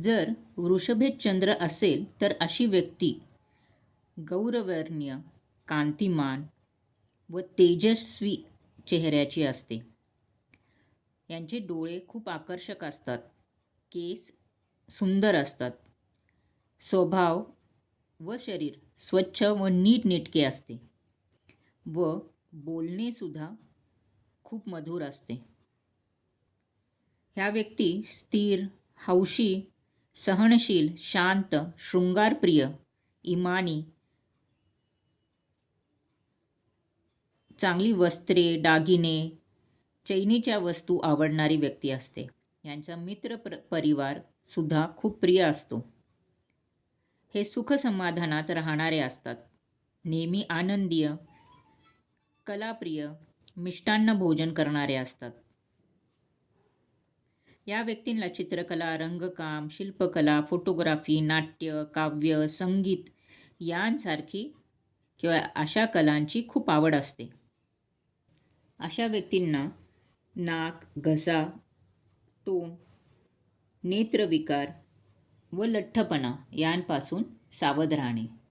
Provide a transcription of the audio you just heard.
जर वृषभेत चंद्र असेल तर अशी व्यक्ती गौरवर्णीय, कांतिमान व तेजस्वी चेहऱ्याची असते. यांचे डोळे खूप आकर्षक असतात. केस सुंदर असतात. स्वभाव व शरीर स्वच्छ व नीटनेटके असते व बोलणेसुद्धा खूप मधुर असते. ह्या व्यक्ती स्थिर, हौशी, सहनशील, शांत, शृंगारप्रिय, इमानी, चांगली वस्त्रे, दागिने, चैनीच्या वस्तू आवडणारी व्यक्ती असते. यांचा परिवार सुद्धा खूप प्रिय असतो. हे सुख समाधानात राहणारे असतात. नेहमी आनंदीय, कलाप्रिय, मिष्टान्न भोजन करणारे असतात. या व्यक्तींना चित्रकला, रंगकाम, शिल्पकला, फोटोग्राफी, नाट्य, काव्य, संगीत यांसारखी किंवा अशा कलांची खूप आवड असते. अशा व्यक्तींना नाक, घसा, तोंड, नेत्रविकार व लठ्ठपणा यांपासून सावध राहणे.